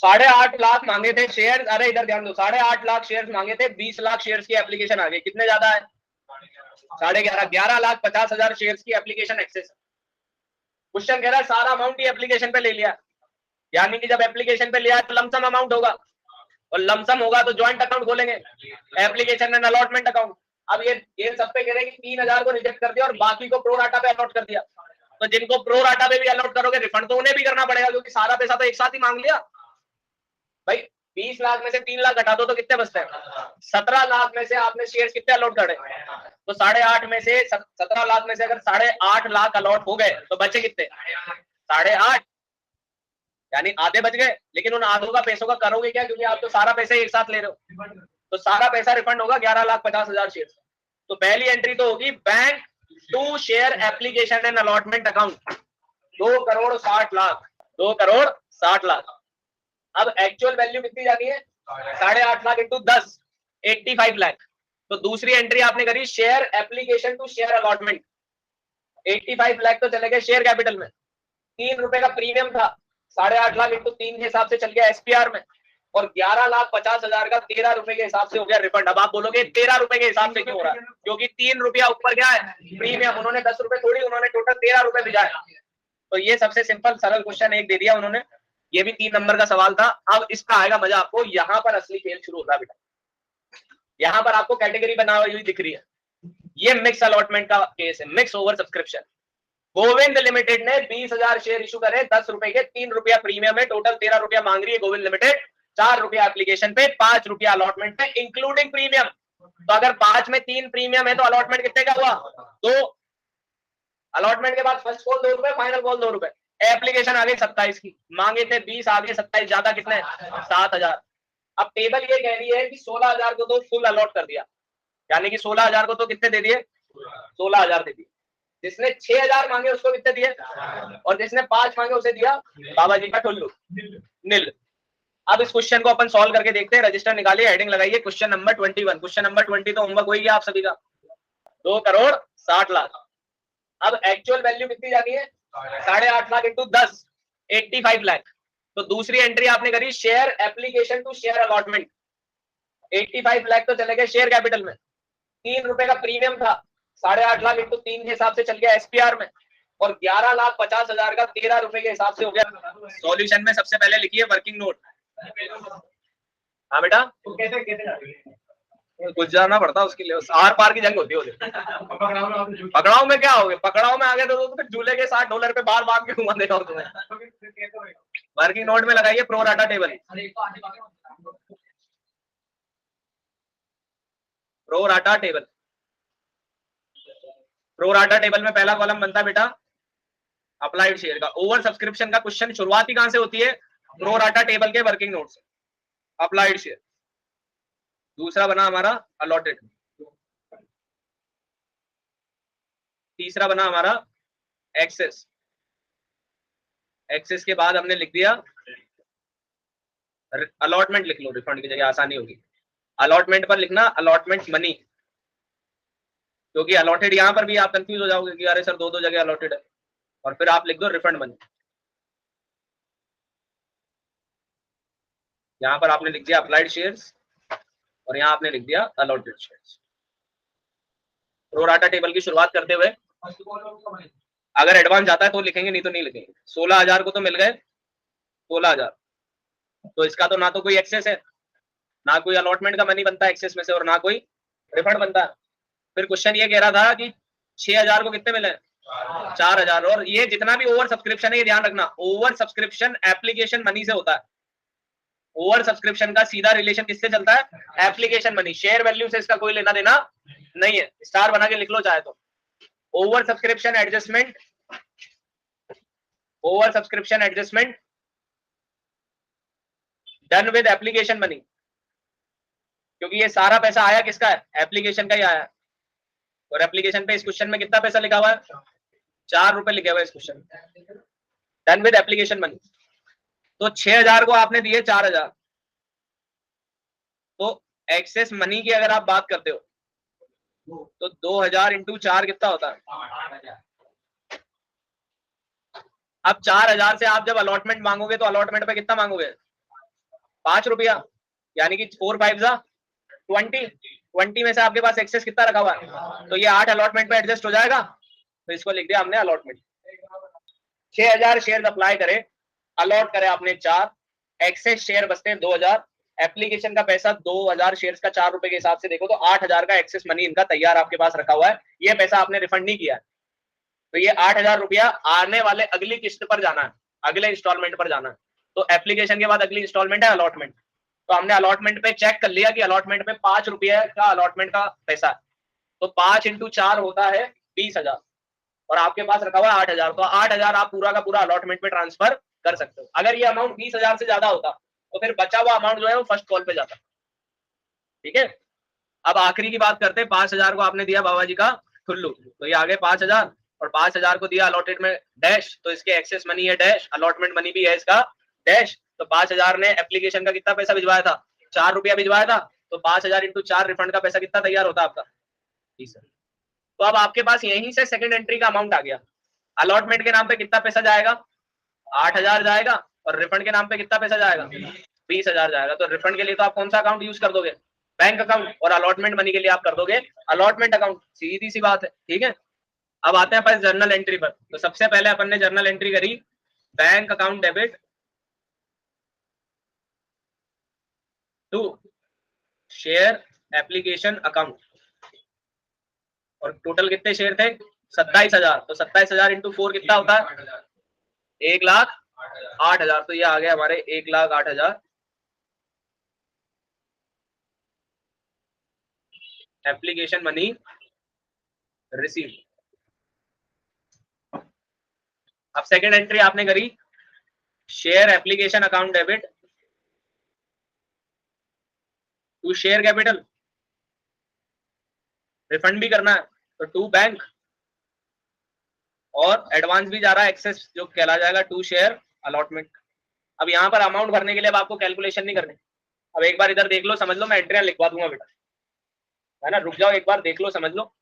8.5 लाख मांगे थे शेयर, अरे इधर ध्यान दो, 8.5 लाख शेयर मांगे थे, 20 लाख शेयर्स की एप्लीकेशन आ गई, कितने ज्यादा है? 11.5, 11,50,000 शेयर्स की एप्लीकेशन एक्सेस। क्वेश्चन कह रहा है सारा अमाउंट ही एप्लीकेशन पे ले लिया, यानी कि जब एप्लीकेशन पे लिया तो लमसम अमाउंट होगा, और लमसम होगा तो ज्वाइंट अकाउंट खोलेंगे, एप्लीकेशन एंड अलॉटमेंट अकाउंट। अब ये सब पे कह रहे हैं कि 3,000 को रिजेक्ट कर दिया और बाकी को प्रो राटा पे अलॉट कर दिया, तो जिनको प्रो राटा पे भी अलॉट करोगे रिफंड तो उन्हें भी करना पड़ेगा, क्योंकि सारा पैसा तो एक साथ ही मांग लिया भाई। 20 लाख में से 3 लाख घटा दो तो कितने बचते हैं? 17 लाख में से आपने शेयर कितने अलॉट करे? तो 8.5 में से 17 लाख में से अगर 8.5 लाख अलॉट हो गए तो बचे कितने? 8.5, यानी आधे बच गए। लेकिन उन आधों का पैसों का करोगे क्या, क्योंकि आप तो सारा पैसा एक साथ ले रहे हो, तो सारा पैसा रिफंड होगा 11,50,000 शेयर। तो पहली एंट्री तो होगी bank to share application and allotment account, 2,60,00,000, 2,60,00,000। अब एक्चुअल वैल्यू कितनी जानी है? 8.5 लाख इंटू 10, 85 लाख। तो दूसरी एंट्री आपने करी share application to share allotment, 85 lakh तो चले गए शेयर कैपिटल में। 3 रुपए का प्रीमियम था, 8.5 लाख इंटू 3 के हिसाब से चल गया एसपीआर में, और 11,50,000 का 13 रुपए के हिसाब से हो गया रिफंड। अब आप बोलोगे 13 रुपए के हिसाब से क्यों हो रहा है? क्योंकि 3 रुपया ऊपर क्या है? प्रीमियम। उन्होंने 10 रुपए थोड़ी, उन्होंने टोटल 13 रुपए भिजाए। तो ये सबसे सिंपल सरल क्वेश्चन एक दे दिया उन्होंने, ये भी 3 नंबर का सवाल था। अब इसका आएगा मजा आपको, यहां पर असली खेल शुरू होता है बेटा। यहां पर आपको कैटेगरी बनाई हुई दिख रही है, ये मिक्स अलॉटमेंट का केस है, mix over subscription. Govind limited ने 20,000 शेयर इशू करे, 10 रुपए के, 3 रुपया प्रीमियम है, टोटल 13 रुपया मांग रही है गोविंद लिमिटेड, 4 रुपया एप्लीकेशन पे, 5 रुपया अलॉटमेंट पे इंक्लूडिंग प्रीमियम। तो अगर 5 में 3 प्रीमियम है तो अलॉटमेंट कितने का हुआ? 2। अलॉटमेंट के बाद फर्स्ट कॉल 2 रुपए, फाइनल कॉल 2 रुपए। एप्लीकेशन आ गई 27 की, मांगे थे 20, आगे 27, ज्यादा कितने? 7,000। अब टेबल ये कह रही है कि 16,000 को तो फुल अलॉट कर दिया, यानी कि 16,000 को तो कितने दे दिए? 16,000 दे दिए। जिसने 6,000 मांगे उसको कितने दिए? और जिसने 5 मांगे उसे दिया बाबा जी का ठुल्लू, नील। अब इस क्वेश्चन को अपन सॉल्व करके देखते हैं। रजिस्टर निकालिए, हेडिंग लगाइए क्वेश्चन नंबर 21। क्वेश्चन नंबर 20 तो होमवर्क हो ही गया आप सभी का, 2,60,00,000। अब एक्चुअल वैल्यू कितनी जानी है? 8.5 लाख इंटू 10, 85 लाख। तो दूसरी एंट्री आपने करी share application to share allotment, 85 lakh तो चले गए शेयर कैपिटल में। 3 रुपए का प्रीमियम था, 8.5 लाख इंटू 3 के हिसाब से चल गया एसपीआर में, और 11,50,000 का 13 रुपए के हिसाब से हो गया। सॉल्यूशन में सबसे पहले लिखिए वर्किंग नोट। हाँ बेटा, कुछ जाना पड़ता उसके लिए, आर पार की जंग होती है। पकड़ाओ में क्या हो गया? पकड़ाओ में आगे तो फिर झूले के $60 पे बार बांध के घुमा देगा तुम्हें। वर्किंग नोट में लगाइए pro rata table, pro rata table. Pro rata table में पहला कॉलम बनता है बेटा अप्लाइड शेयर का। ओवर सब्सक्रिप्शन का क्वेश्चन शुरुआत ही कहां से होती है? प्रो राटा टेबल के वर्किंग नोट से। अप्लाइड शेयर दूसरा बना हमारा अलॉटेड, तीसरा बना हमारा एक्सेस। एक्सेस के बाद हमने लिख दिया अलॉटमेंट, लिख लो रिफंड की जगह, आसानी होगी। अलॉटमेंट पर लिखना अलॉटमेंट मनी, क्योंकि अलॉटेड यहां पर भी आप कंफ्यूज हो जाओगे कि अरे सर दो जगह अलॉटेड है, और फिर आप लिख दो रिफंड मनी। यहां पर आपने लिख दिया अप्लाइड शेयर्स और यहां आपने लिख दिया allotted shares. Pro rata table की शुरुआत करते हुए अगर एडवांस जाता है तो लिखेंगे, नहीं तो नहीं लिखेंगे। 16,000 को तो मिल गए 16,000, तो इसका तो ना तो कोई एक्सेस है, ना कोई अलॉटमेंट का मनी बनता है एक्सेस में से, और ना कोई रिफंड बनता है। फिर क्वेश्चन ये कह रहा था कि 6,000 को कितने मिले? 4,000। और ये जितना भी ओवर सब्सक्रिप्शन है ये ध्यान रखना, ओवर सब्सक्रिप्शन एप्लीकेशन मनी से होता है। ओवर सब्सक्रिप्शन का सीधा रिलेशन किससे चलता है? Application money. शेयर वैल्यू से इसका कोई लेना देना नहीं है, स्टार बना के लिख लो चाहे तो। Over subscription adjustment, over subscription adjustment done with application money, क्योंकि ये सारा पैसा आया किसका है? एप्लीकेशन का ही आया। और एप्लीकेशन पे इस क्वेश्चन में कितना पैसा लिखा हुआ है? 4 रुपए लिखे हुए इस क्वेश्चन में, डन विद एप्लीकेशन मनी। तो 6,000 को आपने दिए 4,000, तो एक्सेस मनी की अगर आप बात करते हो तो 2,000 इंटू 4 कितना होता है? अब 4000 से आप जब अलॉटमेंट मांगोगे तो अलॉटमेंट पे कितना मांगोगे? 5 रुपया, यानी कि 4 5 20 20 में से आपके पास एक्सेस कितना रखा हुआ है? तो ये 8 अलॉटमेंट पे एडजस्ट हो जाएगा, तो इसको लिख दिया हमने अलॉटमेंट। 6000 शेयर अप्लाई करे, अलॉट करे आपने 4, एक्सेस शेयर बचते हैं 2000, एप्लीकेशन का पैसा 2000 शेयर्स का 4 रुपए के हिसाब से देखो तो 8000 का एक्सेस मनी इनका तैयार आपके पास रखा हुआ है, ये पैसा आपने रिफंड नहीं किया है, तो ये 8000 रुपया आने वाले अगली किस्त पर जाना है, अगले इंस्टॉलमेंट पर जाना है। तो एप्लीकेशन के बाद अगली इंस्टॉलमेंट है अलॉटमेंट, तो हमने अलॉटमेंट पे चेक कर लिया कि अलॉटमेंट में 5 रुपये का अलॉटमेंट का पैसा है, तो 5 इंटू 4 होता है 20,000 और आपके पास रखा हुआ है 8000, तो 8000 आप पूरा का पूरा अलॉटमेंट में ट्रांसफर कर सकते हो। अगर ये अमाउंट 20,000 से ज्यादा होता तो फिर बचा हुआ अमाउंट जो है वो फर्स्ट कॉल पे जाता। ठीक है, अब आखिरी की बात करते हैं। 5,000 को आपने दिया बाबा जी का ठुल्लू, तो ये आगे 5,000 और 5,000 को दिया अलॉटेड में डैश, तो इसके एक्सेस मनी है डैश, अलॉटमेंट मनी भी है इसका डैश, तो 5,000 ने एप्लीकेशन का कितना पैसा भिजवाया था? 4 रुपया भिजवाया था, तो 5,000 इंटू 4 रिफंड का पैसा कितना तैयार होता आपका? जी सर। तो अब आपके पास यहीं से सेकंड एंट्री का अमाउंट आ गया। अलॉटमेंट के नाम पे कितना पैसा जाएगा? 8,000 जाएगा, और रिफंड के नाम पे कितना पैसा जाएगा? 20,000 जाएगा। तो रिफंड के लिए तो आप कौन सा अकाउंट यूज कर दोगे? बैंक अकाउंट, और अलॉटमेंट मनी के लिए आप कर दोगे अलॉटमेंट अकाउंट, सीधी सी बात है। ठीक है, अब आते हैं अपन जर्नल एंट्री पर। तो सबसे पहले अपन ने जर्नल एंट्री करी, bank account debit to share application account, और टोटल कितने शेयर थे? 27,000, तो 27,000 इंटू 4 कितना होता है? 1,08,000, तो ये आ गया हमारे 1,08,000 एप्लीकेशन मनी रिसीव। अब सेकेंड एंट्री आपने करी, share application account debit to share capital, refund भी करना है तो टू बैंक, और एडवांस भी जा रहा है एक्सेस जो कहला जाएगा टू शेयर अलॉटमेंट। अब यहाँ पर अमाउंट भरने के लिए अब आपको कैलकुलेशन नहीं करनी। अब एक बार इधर देख लो, समझ लो, मैं एंट्रियां लिखवा दूंगा बेटा, है ना, रुक जाओ एक बार देख लो समझ लो।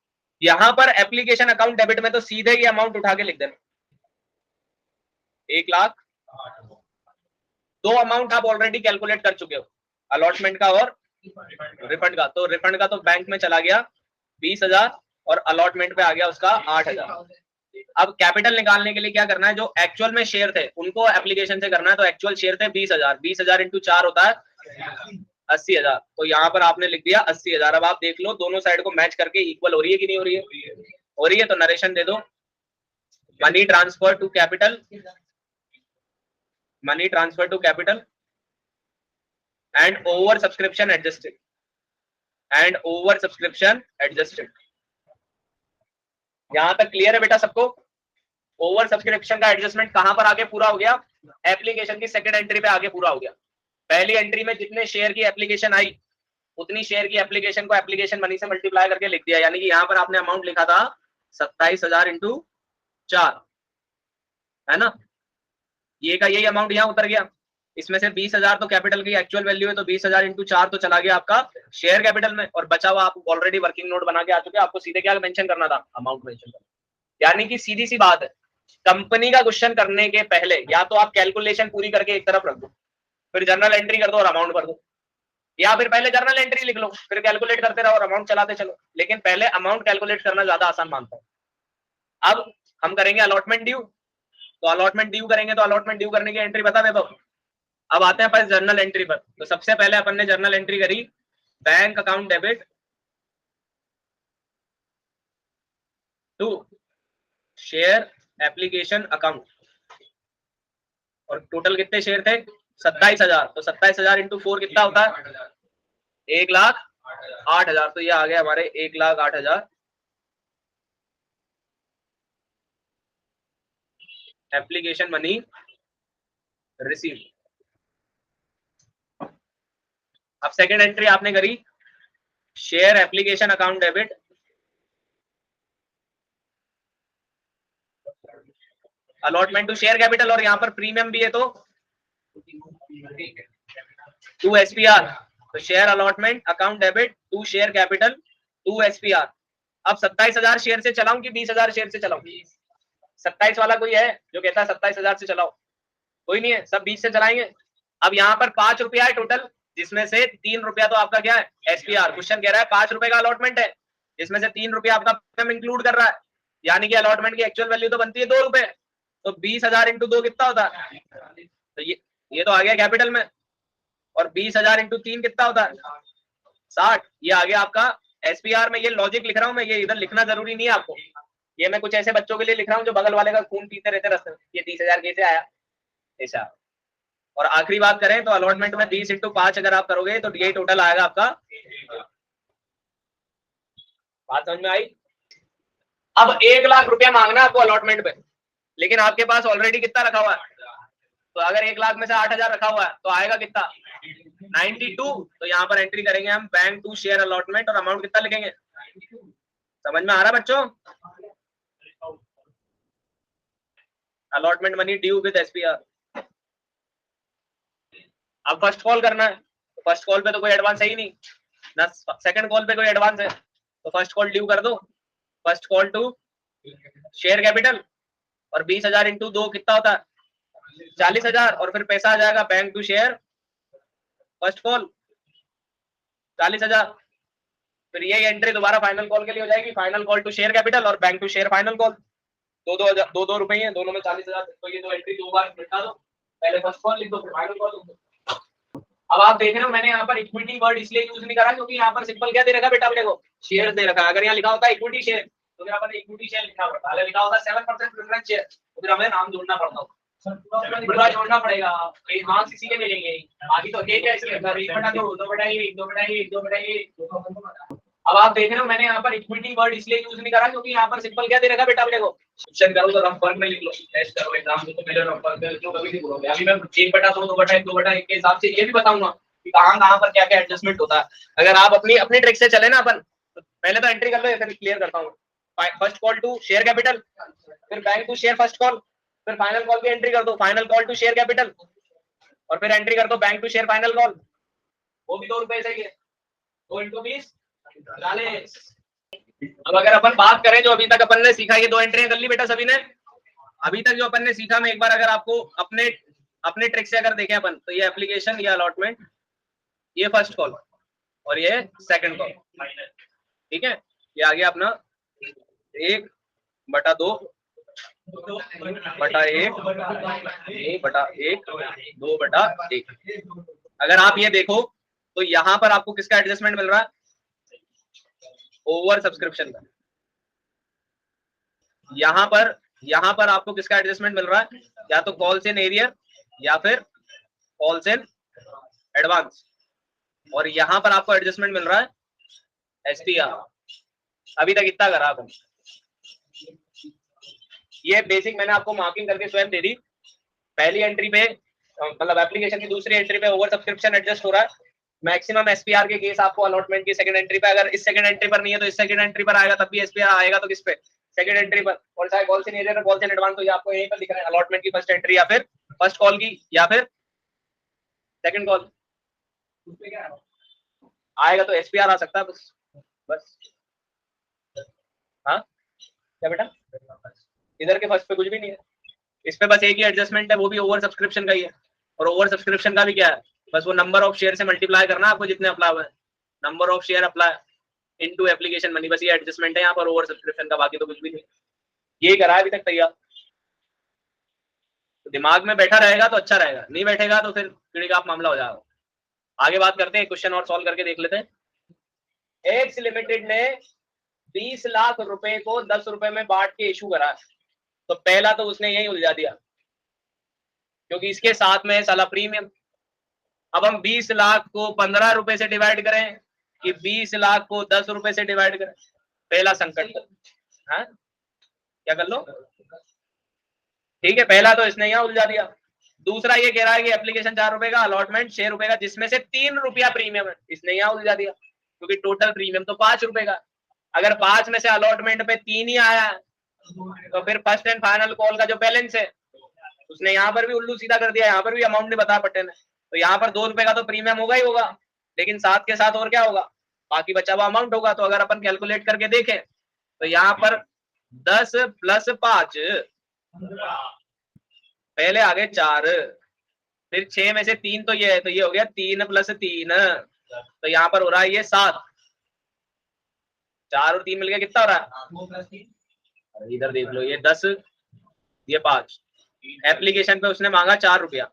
यहाँ पर एप्लीकेशन अकाउंट डेबिट में तो सीधे ये अमाउंट उठा के लिख देना, 1,00,000। दो अमाउंट आप ऑलरेडी कैलकुलेट कर चुके हो, अलॉटमेंट का और रिफंड का। तो रिफंड का तो बैंक में चला गया 20,000, और अलॉटमेंट पे आ गया उसका 8,000। अब कैपिटल निकालने के लिए क्या करना है? जो एक्चुअल में शेयर थे उनको एप्लीकेशन से करना है, तो एक्चुअल शेयर थे 20,000, 20,000 इंटू 4 होता है 80,000, तो यहाँ पर आपने लिख दिया 80,000। अब आप देख लो दोनों साइड को मैच करके इक्वल हो रही है कि नहीं हो रही है? हो रही है, तो नरेशन दे दो, money transfer to capital, money transfer to capital and over subscription adjusted, and over subscription adjusted. यहां तक क्लियर है बेटा सबको? ओवर सब्सक्रिप्शन का एडजस्टमेंट कहां पर आगे पूरा हो गया? एप्लीकेशन की सेकंड एंट्री पे आगे पूरा हो गया। पहली एंट्री में जितने शेयर की एप्लीकेशन आई उतनी शेयर की एप्लीकेशन को एप्लीकेशन मनी से मल्टीप्लाई करके लिख दिया, यानी कि यहां पर आपने अमाउंट लिखा था 27,000 इंटू 4, है ना, ये का यही अमाउंट यहाँ उतर गया। इसमें से 20,000 तो कैपिटल की एक्चुअल वैल्यू है, तो 20,000 इंटू 4 तो चला गया आपका शेयर कैपिटल में, और बचा हुआ आप ऑलरेडी वर्किंग नोट बना के आ चुके, आपको सीधे क्या मेंशन करना था? अमाउंट मेंशन करना। यानी कि सीधी सी बात है, कंपनी का क्वेश्चन करने के पहले या तो आप कैलकुलेशन पूरी करके एक तरफ रख दो, फिर जर्नल एंट्री कर दो और अमाउंट भर दो, या फिर पहले जर्नल एंट्री लिख लो फिर कैलकुलेट करते रहो और अमाउंट चलाते चलो, लेकिन पहले अमाउंट कैलकुलेट करना ज्यादा आसान मानता हूं। अब हम करेंगे अलॉटमेंट ड्यू, तो अलॉटमेंट ड्यू करेंगे, तो अलॉटमेंट ड्यू करने की एंट्री बता दे दो। अब आते हैं अपन जर्नल एंट्री पर। तो सबसे पहले अपन ने जर्नल एंट्री करी, bank account debit to share application account, और टोटल कितने शेयर थे? 27,000, तो 27,000 इंटू 4 कितना होता है? 1,08,000, तो ये आ गया हमारे 1,08,000 एप्लीकेशन मनी रिसीव। अब सेकेंड एंट्री आपने करी, share application account debit allotment to share capital, और यहाँ पर प्रीमियम भी है तो 2 SPR, तो share allotment account debit to share capital 2 SPR। अब 27,000 शेयर से चलाऊं कि 20,000 शेयर से चलाऊं? 27 वाला कोई है जो कहता है 27,000 से चलाओ? कोई नहीं है, सब 20 से चलाएंगे। अब यहाँ पर 5 रुपया है टोटल, जिसमें से 3 रुपया तो आपका क्या है, एसपीआर। क्वेश्चन कह रहा है 5 रुपए का अलॉटमेंट है, जिसमें से 3 रुपया आपका प्रीमियम इंक्लूड कर रहा है, यानी कि अलॉटमेंट की एक्चुअल वैल्यू तो बनती है 2 रुपए। तो 20,000 इंटू 2 कितना होता है? तो ये तो आ गया कैपिटल में। और 20,000 इंटू 3 कितना होता है? 60। ये आ गया आपका एसपीआर में। ये लॉजिक लिख रहा हूं मैं, ये इधर लिखना जरूरी नहीं है आपको, ये मैं कुछ ऐसे बच्चों के लिए लिख रहा हूँ जो बगल वाले का खून पीते रहते रास्ते में। ये 30,000 कैसे आया, ऐसा। और आखिरी बात करें तो अलॉटमेंट में 20 इंटू 5 अगर आप करोगे तो ये टोटल आएगा आपका। बात समझ में आई? अब 1 लाख रुपया मांगना आपको अलॉटमेंट पे, लेकिन आपके पास ऑलरेडी कितना रखा हुआ है? तो अगर 1 लाख में से 8,000 रखा हुआ है तो आएगा कितना? 92। तो यहाँ पर एंट्री करेंगे हम बैंक टू शेयर अलॉटमेंट, और अमाउंट कितना लिखेंगे? समझ में आ रहा है बच्चों? Allotment money due with SPR. अब फर्स्ट कॉल करना है, तो फर्स्ट कॉल पे तो कोई एडवांस है ही नहीं ना, सेकंड कॉल पे कोई एडवांस है, तो फर्स्ट कॉल ड्यू कर दो। First call to share capital, और 20,000 इंटू 2 कितना होता है? 40,000। और फिर पैसा आ जाएगा bank to share first call 40,000। फिर ये एंट्री दोबारा फाइनल कॉल के लिए हो जाएगी, final call to share capital और bank to share final call. दो रुपए हैं दोनों में 40,000। तो ये दो एंट्री 2 बार लिखा दो, पहले फर्स्ट कॉल लिख दो फिर फाइनल कॉल लिख दो। अब आप देख रहे हो मैंने यहाँ पर इक्विटी वर्ड इसलिए यूज नहीं करा क्योंकि यहाँ पर सिंपल क्या दे रखा बेटा अपने को? शेयर दे रखा। अगर यहाँ लिखा होता है इक्विटी शेयर तो फिर अपन इक्विटी शेयर लिखना पड़ता, अगर लिखा होता 7% प्रेफरेंस शेयर तो फिर हमें नाम जोड़ना पड़ता, पूरा जोड़ना पड़ेगा। मार्क्स इसी के मिलेंगे, बाकी तो एक है इसलिए 1/2 2/1 2/1 2/1। अब आप देख रहे हो मैंने यहाँ पर इक्विटी वर्ड इसलिए यूज नहीं करा क्योंकि यहाँ पर सिंपल क्या दे रखा बेटा अपने को? क्वेश्चन करो तो रफ फॉर्म में लिख लो, टेस्ट करो एग्जाम में तो मेरे रफ फॉर्म में जो कभी नहीं बोलोगे। अभी मैं 1/2 2/1 2/1 के हिसाब से ये भी बताऊंगा कि कहां पर क्या क्या एडजस्टमेंट होता है। अगर आप अपनी अपनी ट्रिक से चले ना अपन, तो पहले तो एंट्री कर लो, फिर क्लियर करता हूँ। First call to share capital, फिर bank to share first call, फिर फाइनल कॉल की एंट्री कर दो, final call to share capital, और फिर एंट्री कर दो bank to share final call, वो भी 2 रुपए से ही है। 2 इंटू 20 40। अब अगर अपन बात करें जो अभी तक अपन ने सीखा, ये 2 एंट्रियां कर ली बेटा सभी ने। अभी तक जो अपन ने सीखा, मैं एक बार अगर आपको अपने अपने ट्रिक से अगर देखें अपन, तो ये एप्लीकेशन, ये अलॉटमेंट, ये फर्स्ट कॉल और ये सेकंड कॉल, ठीक है। ये आ गया अपना 1/2 1/1 2/1 2/1। अगर आप ये देखो तो यहाँ पर आपको किसका एडजस्टमेंट मिल रहा है? ओवर सब्सक्रिप्शन का। यहाँ पर आपको किसका एडजस्टमेंट मिल रहा है? या तो कॉल्स इन एरियर या फिर कॉल्स इन एडवांस, और यहाँ पर आपको एडजस्टमेंट मिल रहा है एसपीआर। अभी तक इतना करा आपने, ये बेसिक मैंने आपको मार्किंग करके स्वयं दे दी। पहली एंट्री पे मतलब एप्लीकेशन की दूसरी एंट्री पे ओवर सब्सक्रिप्शन एडजस्ट हो रहा है। मैक्सिमम एसपीआर के केस आपको अलॉटमेंट की सेकंड एंट्री पे, अगर इस सेकंड एंट्री पर नहीं है तो इस सेकंड एंट्री पर आएगा, तब भी एसपीआर आएगा। तो किस पे? सेकंड एंट्री पर। और चाहे call in arrear call in advance, तो ये आपको यहीं पर दिख रहा है अलॉटमेंट की फर्स्ट एंट्री या फिर फर्स्ट कॉल की या फिर सेकंड कॉल, उसमें क्या आएगा? तो एसपीआर आ सकता है बस। हाँ क्या बेटा? इधर के फर्स्ट पे कुछ भी नहीं है, इस पे बस एक ही एडजस्टमेंट है, वो भी ओवर सब्सक्रिप्शन का ही है। और ओवर सब्सक्रिप्शन का भी क्या है? बस वो नंबर ऑफ शेयर से मल्टीप्लाई करना आपको, जितने अप्लाई हुए, number of share apply into application money, बस ये एडजस्टमेंट है यहाँ पर ओवर सब्सक्रिप्शन का, बाकी तो कुछ भी नहीं। यही करा है अभी तक तैयार। तो दिमाग में बैठा रहेगा तो अच्छा रहेगा, नहीं बैठेगा तो फिर कीड़ी का मामला हो जाएगा। आगे बात करते हैं, क्वेश्चन और सॉल्व करके देख लेते हैं। एक्स लिमिटेड ने 20 लाख रुपए को 10 रुपए में बांट के इशू करा। तो पहला तो उसने यही उलझा दिया क्योंकि इसके साथ में साला प्रीमियम। अब हम 20 लाख को 15 रुपए से डिवाइड करें कि 20 लाख को 10 रुपए से डिवाइड करें? पहला संकट। हाँ क्या कर लो, ठीक है। पहला तो इसने यहाँ उलझा दिया। दूसरा ये कह रहा है कि एप्लीकेशन 4 रुपए का, अलॉटमेंट 6 रुपए का, जिसमें से 3 रुपया प्रीमियम है, इसने यहाँ उलझा दिया क्योंकि टोटल प्रीमियम तो 5 रुपए का। अगर 5 में से अलॉटमेंट पे 3 ही आया तो फिर फर्स्ट एंड फाइनल कॉल का जो बैलेंस है उसने यहाँ पर भी उल्लू सीधा कर दिया, यहाँ पर भी अमाउंट नहीं बताया पट्टे ने। तो यहाँ पर 2 रुपए का तो प्रीमियम होगा ही होगा, लेकिन साथ के साथ और क्या होगा? बाकी बचा हुआ अमाउंट होगा। तो अगर अपन कैलकुलेट करके देखें तो यहाँ पर 10 + 5 पहले आ गए 4, फिर 6 में से 3 तो ये है, तो ये हो गया 3 + 3, तो यहाँ पर हो रहा है ये 7। 4 और 3 मिलकर कितना हो रहा है, इधर देख लो, ये 10, ये 5। एप्लीकेशन पे उसने मांगा 4 रुपया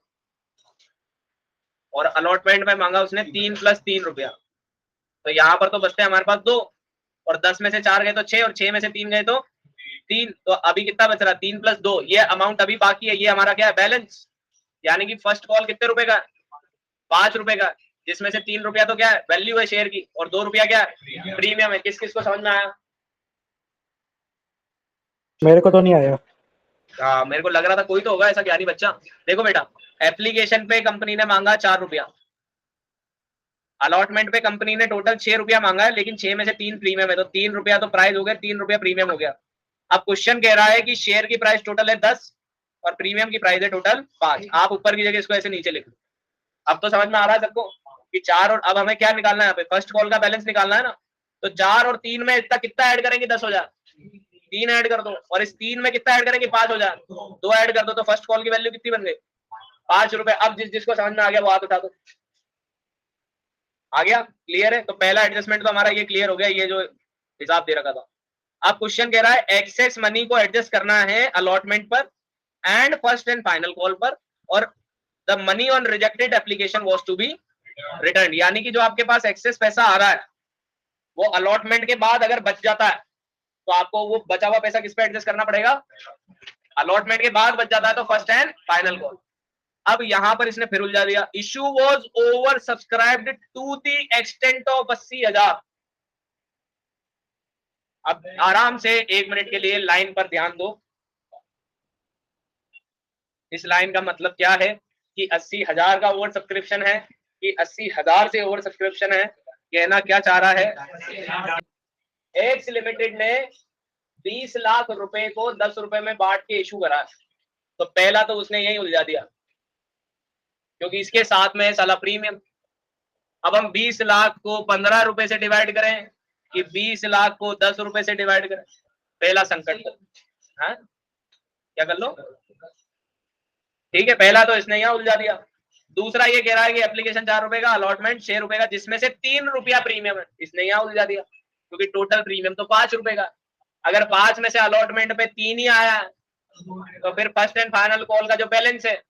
और अलॉटमेंट में मांगा उसने 3 + 3 रुपया, तो यहाँ पर तो बचते हैं हमारे पास 2, और 10 में से 4 गए तो 6, और 6 में से 3 गए तो 3, तो अभी कितना बच रहा है, 3 + 2, ये अमाउंट अभी बाकी है, ये हमारा क्या है, बैलेंस। यानी कि फर्स्ट कॉल कितने रुपए का, 5 रुपए का, जिसमें से 3 रुपया तो क्या है, वैल्यू है शेयर की, और 2 रुपया क्या है, प्रीमियम है। किस किस को समझ में आया? मेरे को तो नहीं आया। हाँ, मेरे को लग रहा था कोई तो होगा ऐसा ज्ञानी बच्चा। देखो बेटा, एप्लीकेशन पे कंपनी ने मांगा 4 रुपया, अलॉटमेंट पे कंपनी ने टोटल 6 रुपया मांगा है, लेकिन 6 में से 3 प्रीमियम है, तो 3 रुपया तो प्राइस हो गया, 3 रुपया प्रीमियम हो गया। अब क्वेश्चन कह रहा है कि शेयर की प्राइस टोटल है 10 और प्रीमियम की प्राइस है टोटल 5। आप ऊपर की जगह इसको ऐसे नीचे लिख लो। अब तो समझ में आ रहा है सबको कि 4 और, अब हमें क्या निकालना है, यहाँ पे फर्स्ट कॉल का बैलेंस निकालना है ना, तो 4 और 3 में इतना कितना ऐड करेंगे, 10 हो जाए, 3 ऐड कर दो, और इस 3 में कितना ऐड करेंगे, 5 हो जाए, 2 ऐड कर दो, तो फर्स्ट कॉल की वैल्यू कितनी बन गई, 5 रुपए। अब जिसको समझ में आ गया वो हाथ उठा दो। आ गया, क्लियर है? तो पहला एडजस्टमेंट तो हमारा ये क्लियर हो गया, ये जो हिसाब दे रखा था। अब क्वेश्चन कह रहा है एक्सेस मनी को एडजस्ट करना है अलॉटमेंट पर and first and final call पर, और the money on rejected application was to be return. यानी कि जो आपके पास एक्सेस पैसा आ रहा है वो अलॉटमेंट के बाद अगर बच जाता है तो आपको वो बचा हुआ पैसा किस पे एडजस्ट करना पड़ेगा, अलॉटमेंट के बाद बच जाता है तो फर्स्ट एंड फाइनल कॉल। अब यहां पर इसने फिर उलझा दिया, issue was over subscribed to the extent of 80,000। अब आराम से 1 मिनट के लिए लाइन पर ध्यान दो। इस लाइन का मतलब क्या है कि 80,000 का ओवर सब्सक्रिप्शन है, कि 80,000 से ओवर सब्सक्रिप्शन है, कहना क्या चाह रहा है, एक्स लिमिटेड ने 20 लाख रुपए को 10 रुपए में बांट के इशू करा। तो पहला तो उसने यही उलझा दिया, क्योंकि इसके साथ में साला प्रीमियम। अब हम 20 लाख को 15 रुपए से डिवाइड करें कि 20 लाख को 10 रुपए से डिवाइड करें, पहला संकट। हाँ, क्या कर लो, ठीक है, पहला तो इसने यहाँ उलझा दिया। दूसरा ये कह रहा है कि एप्लीकेशन 4 रुपए का, अलॉटमेंट 6 रुपए का, जिसमें से 3 रुपया प्रीमियम है, इसने यहाँ उलझा दिया, क्योंकि टोटल प्रीमियम तो 5 रुपए का। अगर 5 में से अलॉटमेंट पे 3 ही आया तो फिर फर्स्ट एंड फाइनल कॉल का जो बैलेंस है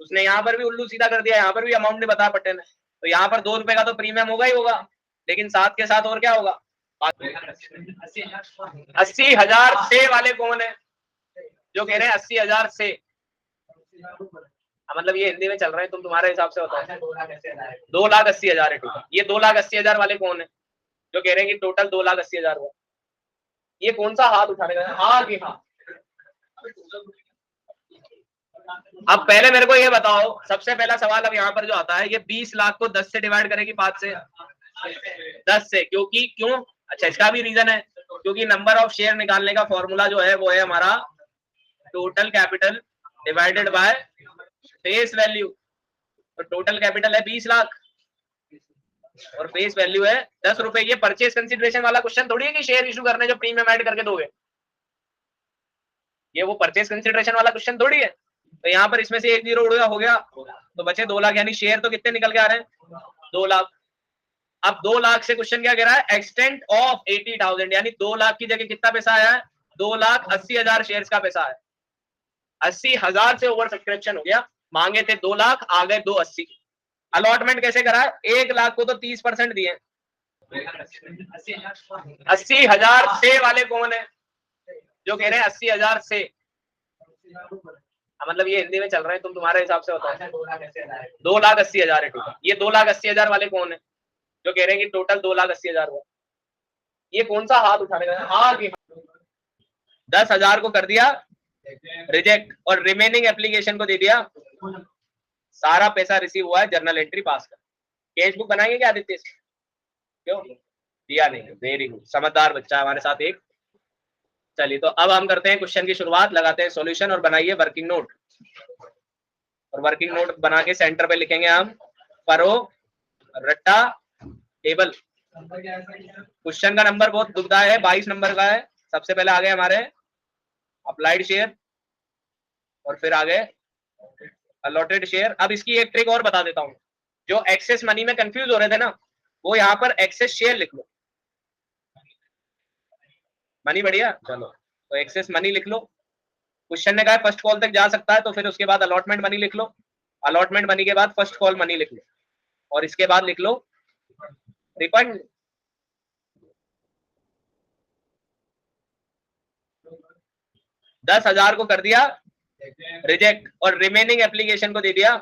उसने यहाँ पर भी उल्लू सीधा कर दिया, यहाँ पर भी अमाउंट नहीं बताया पट्टे ने, तो यहाँ पर 2 रुपए का तो प्रीमियम होगा ही होगा, लेकिन साथ के साथ और क्या होगा, 80,000 से वाले कौन है जो कह रहे हैं 80,000 से, मतलब ये हिंदी में चल रहे हैं, तुम्हारे हिसाब से बताओ। 2,80,000 है टोटल, ये 2,80,000 वाले कौन है जो कह रहे हैं कि टोटल 2,80,000 हुआ, ये कौन सा हाथ उठाने का, हाँ कि हाँ। अब पहले मेरे को ये बताओ, सबसे पहला सवाल अब यहाँ पर जो आता है, ये 20 लाख को 10 से डिवाइड करेगी, 5 से, 10 से, क्योंकि क्यों, अच्छा इसका भी रीजन है, क्योंकि नंबर ऑफ शेयर निकालने का फॉर्मूला जो है वो है हमारा total capital divided by face value. तो टोटल कैपिटल है 20 लाख और फेस वैल्यू है 10 रुपए। ये परचेज कंसिडरेशन वाला क्वेश्चन थोड़ी है कि शेयर इशू करने जो प्रीमियम ऐड करके दोगे, ये वो परचेज कंसिडरेशन वाला क्वेश्चन थोड़ी है। तो यहाँ पर इसमें से 1 जीरो उड़ गया, हो गया, तो बचे 2 लाख, यानी शेयर तो कितने निकल के आ रहे हैं, 2 लाख। अब 2 लाख से क्वेश्चन क्या कह रहा है, एक्सटेंट ऑफ 80,000, यानी 2 लाख की जगह कितना पैसा आया है, 2,80,000 शेयर का पैसा है। 80,000 से ओवर सब्सक्रिप्शन हो गया, मांगे थे 2 लाख, आ गए 280। अलॉटमेंट कैसे करा है, 1 लाख को तो 30% दिए, 80,000 से वाले कौन है जो कह रहे हैं 80,000 से, मतलब ये हिंदी में चल रहे हैं, तुम्हारे हिसाब से बताओ। 2,80,000 है टोटल, ये 2,80,000 वाले कौन है जो कह रहे हैं कि टोटल 2,80,000 हुआ, ये कौन सा हाथ उठाने का, हाँ कि 10,000 को कर दिया रिजेक्ट और रिमेनिंग एप्लीकेशन को दे दिया, सारा पैसा रिसीव हुआ है, जर्नल एंट्री पास कर। केस बुक बनाएंगे क्या आदित्य, क्यों दिया नहीं, वेरी गुड, समझदार बच्चा हमारे साथ एक। चलिए तो अब हम करते हैं क्वेश्चन की शुरुआत, लगाते हैं सॉल्यूशन और बनाइए वर्किंग नोट। और वर्किंग नोट बना के सेंटर पे लिखेंगे हम परो रट्टा टेबल। क्वेश्चन का नंबर बहुत दुखदा है, 22 नंबर का है। सबसे पहले आ गए हमारे अप्लाइड शेयर, और फिर आगे अलॉटेड शेयर। अब इसकी एक ट्रिक और बता देता हूँ, जो एक्सेस मनी में कंफ्यूज हो रहे थे ना, वो यहाँ पर एक्सेस शेयर लिख लो। मनी बढ़िया, चलो तो एक्सेस मनी लिख लो। क्वेश्चन ने कहा फर्स्ट कॉल तक जा सकता है, तो फिर उसके बाद अलॉटमेंट मनी लिख लो। अलॉटमेंट मनी के बाद फर्स्ट कॉल मनी लिख लो, और इसके बाद लिख लो रिफंड। दस हजार को कर दिया रिजेक्ट, और रिमेनिंग एप्लीकेशन को दे दिया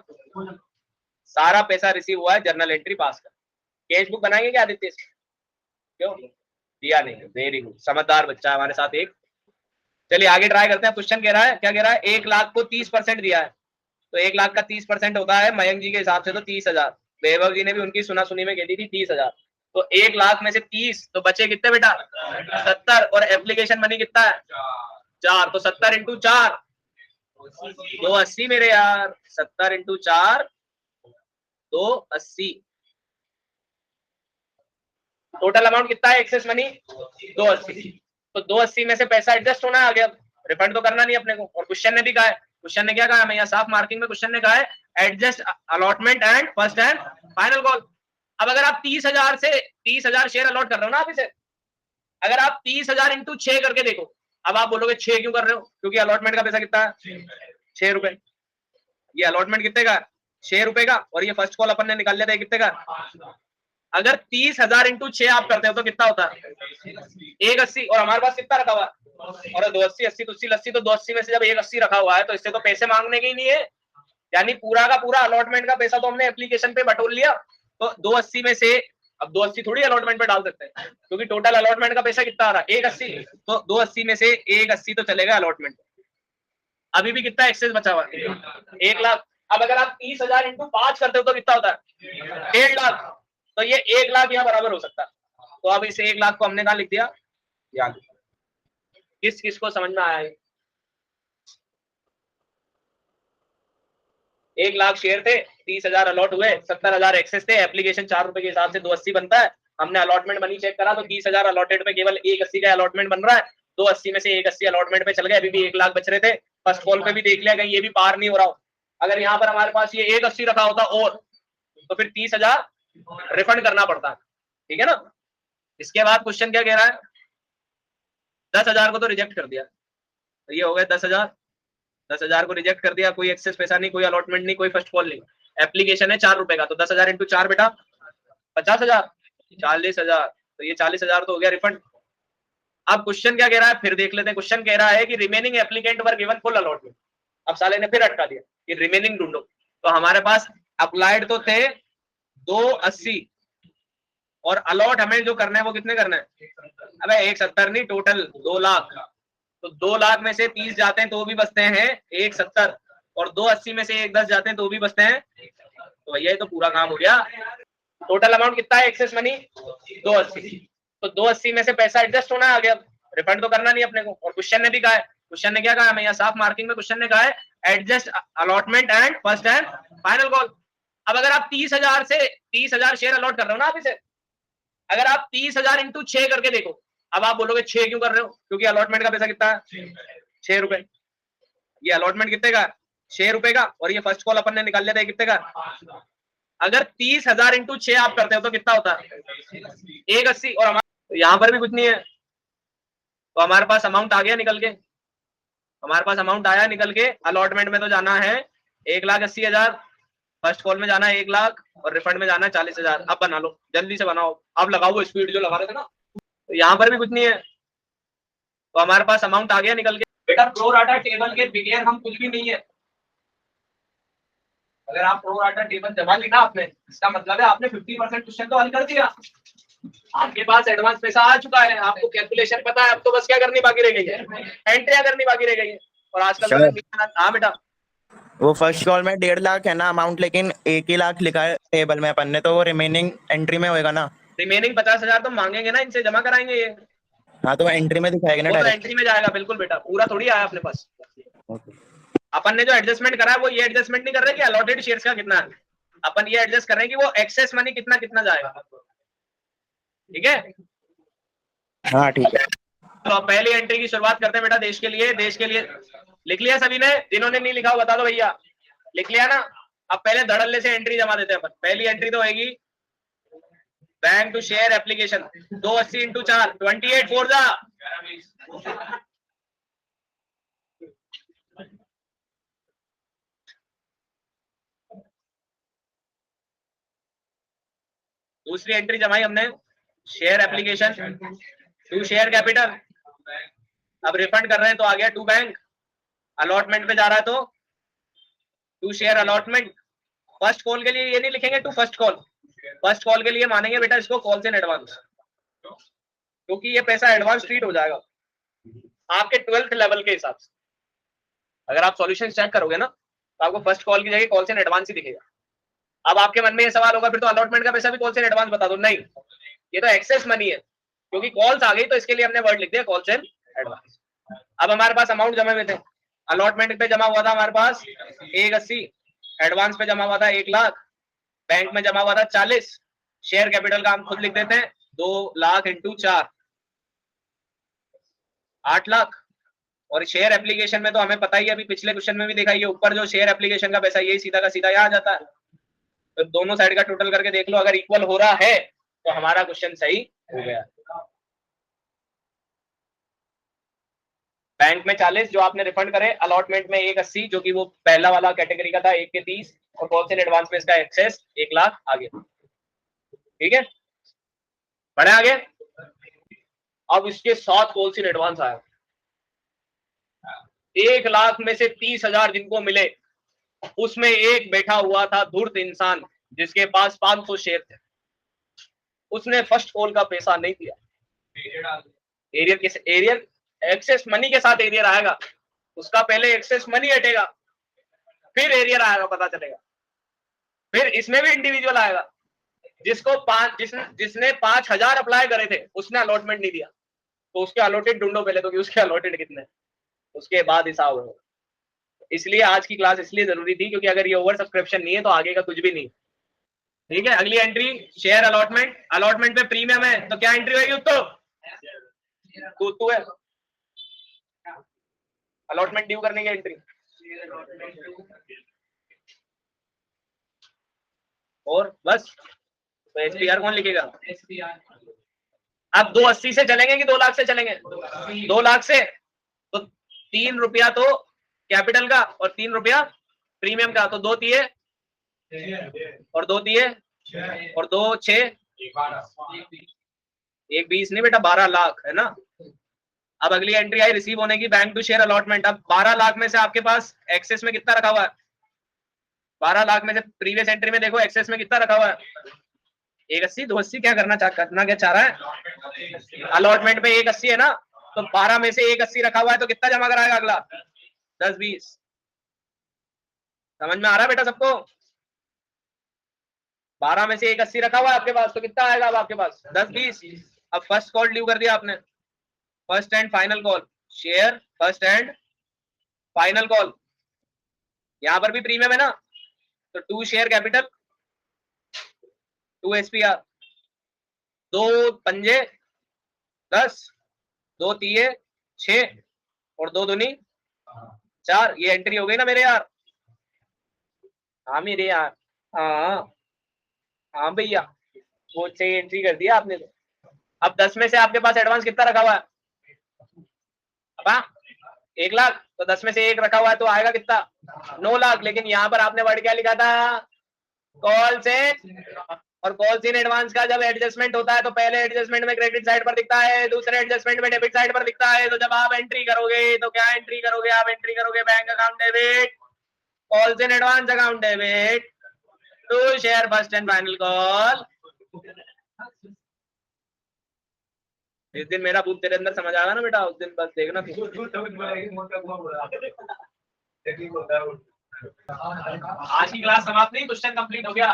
सारा पैसा रिसीव हुआ है, जर्नल एंट्री पास कर। कैश बुक बनाएंगे क्या आदित्य? क्यों दिया नहीं? वेरी गुड, समझदार बच्चा हमारे साथ एक। चलिए आगे ट्राई करते हैं। क्वेश्चन कह रहा है, क्या कह रहा है, 1 लाख को 30% दिया है, तो 1 लाख का 30% होता है मयंक जी के हिसाब से तो 30,000। वैभव जी ने भी उनकी सुना सुनी में कह दी थी 30,000। तो 1 लाख में से 30 तो बचे कितने बेटा? 70। और एप्लीकेशन मनी कितना है? 4। तो 70 इंटू 4 280 मेरे यार। 70 इंटू 4 280। टोटल अमाउंट कितना है एक्सेस मनी? 280। तो 280 में से पैसा एडजस्ट होना है आगे, अब रिफंड तो करना नहीं अपने को। और क्वेश्चन ने भी कहा है, क्वेश्चन ने क्या कहा, मैं यहाँ साफ मार्किंग में क्वेश्चन ने कहा है adjust allotment and first and final call. अब अगर आप 30,000 से 30,000 शेयर अलॉट कर रहे हो ना आप इसे, अगर आप 30,000 इंटू 6 करके देखो, अब आप बोलोगे 6 क्यों कर रहे हो? क्योंकि अलॉटमेंट का पैसा कितना है? 6 रुपए। ये अलॉटमेंट कितने का? 6 रुपए का। और ये फर्स्ट कॉल अपन ने निकाल लिया था कितने का? अगर 30,000 इंटू 6 आप करते हो तो कितना होता है? 180। और हमारे पास कितना रखा हुआ है? और 280 80 तो 80 तो 280 में से जब 180 रखा हुआ है तो इससे तो पैसे मांगने के ही नहीं है, यानी पूरा का पूरा अलॉटमेंट का पैसा तो हमने एप्लीकेशन पे बटोर लिया। तो 280 में से, अब 280 थोड़ी अलॉटमेंट पे डाल सकते हैं, क्योंकि टोटल अलॉटमेंट का पैसा कितना आ रहा है? 180। तो 280 में से 180 तो चलेगा अलॉटमेंट। अभी भी कितना एक्सेस बचा हुआ है? 1 लाख। अब अगर आप 30,000 इंटू 5 करते हो तो कितना होता है? 1.5 लाख। तो ये 1 लाख यहाँ बराबर हो सकता है। तो अब इस 1 लाख को हमने कहा लिख दिया यहाँ। किस किस को समझ में आया है? 1 लाख शेयर थे, 30,000 अलॉट हुए, 70,000 एक्सेस थे, एप्लीकेशन 4 रुपए के हिसाब से 280 बनता है। हमने अलॉटमेंट मनी चेक करा तो 30,000 अलॉटेड पे केवल 180 का अलॉटमेंट बन रहा है। 280 में से 180 अलॉटमेंट पे चल गए, अभी भी 1 लाख बच रहे थे। फर्स्ट कॉल पे भी देख लिया कहीं ये भी पार नहीं हो रहा हो। अगर यहाँ पर हमारे पास ये 180 रखा होता और, तो फिर 30,000 रिफंड करना पड़ता है, ठीक है ना। इसके बाद क्वेश्चन क्या कह रहा है, 10,000 को तो रिजेक्ट कर दिया, तो ये हो गए 10,000। 10,000 को रिजेक्ट कर दिया, कोई एक्सेस पैसा नहीं, कोई अलॉटमेंट नहीं, कोई फर्स्ट कॉल नहीं। एप्लीकेशन है 4 रुपए का, तो 10,000 इंटू 4 बेटा 50,000, 40,000। तो ये 40,000 तो हो गया रिफंड। अब क्वेश्चन क्या कह रहा है, फिर देख लेते हैं। क्वेश्चन कह रहा है कि remaining applicant were given full allotment. अब साले ने फिर अटका दिया कि रिमेनिंग ढूंढो। तो हमारे पास अप्लाइड तो थे 280, और अलॉट हमें जो करना है वो कितने करना है? अबे 170 नहीं, टोटल 2 लाख। तो 2 लाख में से 30 जाते हैं तो भी बचते हैं 170, और 280 में से 110 जाते हैं तो भी बचते हैं। तो भैया ये तो पूरा काम हो गया। टोटल अमाउंट कितना है एक्सेस मनी? 280। तो 280 में से पैसा एडजस्ट होना है आगे, अब रिफंड तो करना नहीं अपने को। और क्वेश्चन ने भी कहा है, क्वेश्चन ने क्या कहा, मैं यहाँ साफ मार्किंग में क्वेश्चन ने कहा है adjust allotment and first and final call. अब अगर आप 30,000 से 30,000 शेयर अलॉट कर रहे हो ना आप इसे, अगर आप 30,000 इंटू 6 करके देखो, अब आप बोलोगे 6 क्यों कर रहे हो? क्योंकि अलॉटमेंट का पैसा कितना है? 6 रुपए। ये अलॉटमेंट कितने का? 6 रुपए का। और ये फर्स्ट कॉल अपन ने निकाल लिया था कितने का? अगर 30,000 इंटू 6 आप करते हो तो कितना होता है? 180। और तो यहाँ पर भी कुछ नहीं है, तो हमारे पास अमाउंट आ गया निकल के। हमारे पास अमाउंट आया निकल के। अलॉटमेंट में तो जाना है 1,80,000, फर्स्ट कॉल में जाना है 1 लाख, और रिफंड में जाना है 40,000। अब बना लो, जल्दी से बनाओ, अब लगाओ वो स्पीड जो लगा रहे थे ना। तो यहाँ पर भी कुछ नहीं है, तो हमारे पास अमाउंट आ गया निकल के। बेटा प्रो राटा टेबल के बगैर हम कुछ भी नहीं है। अगर आप प्रो राटा टेबल जमा लिखा आपने, इसका मतलब है आपने 50% क्वेश्चन तो हल कर दिया। आपके पास एडवांस पैसा आ चुका है, आपको कैलकुलेशन पता है, अब तो बस क्या करनी बाकी रह गई है? एंट्रियां करनी बाकी रह गई है। और आजकल हाँ बेटा, वो फर्स्ट कॉल में 1.5 लाख है ना अमाउंट, लेकिन 1 ही लाख लिखा है टेबल में अपन ने, तो वो रिमेनिंग एंट्री में होएगा ना। रिमेनिंग 50,000 तो मांगेंगे ना, इनसे जमा कराएंगे ये। हाँ तो एंट्री में दिखाएगा ना वो तो डायरेक्ट। एंट्री में जाएगा बिल्कुल बेटा, पूरा थोड़ी आया अपने पास। अपन ने जो एडजस्टमेंट करा है वो ये एडजस्टमेंट नहीं कर रहे कि अलॉटेड शेयर्स का कितना है, अपन ये एडजस्ट कर रहे हैं कि वो एक्सेस मनी कितना कितना जाएगा, ठीक है। हाँ ठीक है। तो अब पहली एंट्री की शुरुआत करते हैं बेटा, देश के लिए लिख लिया सभी ने? जिन्होंने नहीं लिखा बता दो भैया। लिख लिया ना? अब पहले धड़ल्ले से एंट्री जमा देते हैं अपन। पहली एंट्री तो होगी bank to share application 280 into 4 28 four जा। दूसरी एंट्री जमाई हमने share application to share capital. अब रिफंड कर रहे हैं तो आ गया टू बैंक। अलॉटमेंट पे जा रहा है तो to share allotment. First call के लिए ये नहीं लिखेंगे to first call. First call के लिए मानेंगे बेटा इसको कॉल्स इन एडवांस, क्योंकि ये पैसा एडवांस ट्रीट हो जाएगा आपके 12th लेवल के हिसाब से। अगर आप सॉल्यूशन चेक करोगे ना तो आपको फर्स्ट कॉल की जगह कॉल्स इन एडवांस ही दिखेगा। अब आपके मन में ये सवाल होगा फिर तो अलॉटमेंट का पैसा भी कॉल्स इन एडवांस बता दो। नहीं, ये तो एक्सेस मनी है, क्योंकि कॉल्स आ गई तो इसके लिए हमने वर्ड लिख दिया कॉल्स इन एडवांस। अब हमारे पास अमाउंट जमा हुए थे। अलॉटमेंट पे जमा हुआ था हमारे पास 180, एडवांस पे जमा हुआ था 1 लाख, बैंक में जमा हुआ था 40। शेयर कैपिटल का हम खुद लिख देते हैं 2 लाख इंटू 4 8 लाख। और शेयर एप्लीकेशन में तो हमें पता ही है, अभी पिछले क्वेश्चन में भी देखा, ये ऊपर जो शेयर एप्लीकेशन का पैसा यही सीधा का सीधा यहाँ आ जाता है। तो दोनों साइड का टोटल करके देख लो, अगर इक्वल हो रहा है तो हमारा क्वेश्चन सही हो गया। बैंक में 40 जो आपने रिफंड करे, अलॉटमेंट में 180 जो कि वो पहला वाला कैटेगरी का था 1 के 30, और कॉल्स इन एडवांस में इसका एक्सेस 1 लाख आ गया। ठीक है, बढ़े आगे। अब इसके साथ कॉल्स इन एडवांस आया 1 लाख में से 30,000 जिनको मिले, उसमें एक बैठा हुआ था धूर्त इंसान जिसके पास 500 शेयर थे। उसने फर्स्ट कॉल का पैसा नहीं दिया। एरियर एक्सेस मनी के साथ एरियर आएगा, उसका पहले एक्सेस मनी हटेगा फिर एरियर आएगा, पता चलेगा। फिर इसमें भी इंडिविजुअल आएगा जिसको जिसने 5,000 अप्लाई करे थे, उसने अलॉटमेंट नहीं दिया, तो उसके अलॉटेड ढूंढो पहले तो कि उसके अलॉटेड कितने, उसके बाद हिसाब हो। इसलिए आज की क्लास इसलिए जरूरी थी, क्योंकि अगर ये ओवर सब्सक्रिप्शन नहीं है तो आगे का कुछ भी नहीं। ठीक है, अगली एंट्री शेयर अलॉटमेंट। अलॉटमेंट पे प्रीमियम है तो क्या एंट्री होगी? तो है अलॉटमेंट ड्यू करने की एंट्री। और बस तो एसपीआर कौन लिखेगा? अब 280 से चलेंगे कि 2 लाख से चलेंगे? 2 लाख से तो 3 रुपया तो कैपिटल का और 3 रुपया प्रीमियम का, तो 2 दिए और 2 दिए और 2 6 1 20 नहीं बेटा 12 लाख है ना। अब अगली एंट्री आई रिसीव होने की बैंक टू शेयर अलॉटमेंट। अब 12 लाख में से आपके पास एक्सेस में कितना रखा हुआ है? 12 लाख में से प्रीवियस एंट्री में देखो एक्सेस में कितना रखा हुआ है? 180 280 क्या करना क्या चाह रहा है? अलॉटमेंट पे 180 है ना, तो 12 में से 180 रखा हुआ है तो कितना जमा कराएगा अगला? 10 20। समझ में आ रहा है बेटा सबको? 12 में से 180 रखा हुआ है आपके पास तो कितना आएगा अब आपके पास? 10 20। अब फर्स्ट कॉल ड्यू कर दिया आपने, first and final call share, first and final call. यहां पर भी प्रीमियम है ना, तो 2 शेयर कैपिटल 2 एसपीआर, 2 पंजे 10, 2 तीये 6 और 2 दूनी 4। ये एंट्री हो गई ना मेरे यार? हाँ मेरे यार, हाँ भैया, वो 6 एंट्री कर दिया आपने तो। अब 10 में से आपके पास एडवांस कितना रखा हुआ है? 1 लाख, तो 10 में से 1 रखा हुआ है तो आएगा कितना? 9 लाख। लेकिन यहाँ पर आपने वर्ड क्या लिखा था? कॉल से। और कॉल्स इन एडवांस का जब एडजस्टमेंट होता है तो पहले एडजस्टमेंट में क्रेडिट साइड पर दिखता है, दूसरे एडजस्टमेंट में डेबिट साइड पर दिखता है। तो जब आप एंट्री करोगे तो क्या एंट्री करोगे? आप एंट्री करोगे bank account debit, calls in advance account debit to share first and final call. इस दिन मेरा भूत तेरे अंदर समझ आएगा ना बेटा, उस दिन बस देखना। आज की क्लास समाप्त नहीं, क्वेश्चन कंप्लीट हो गया।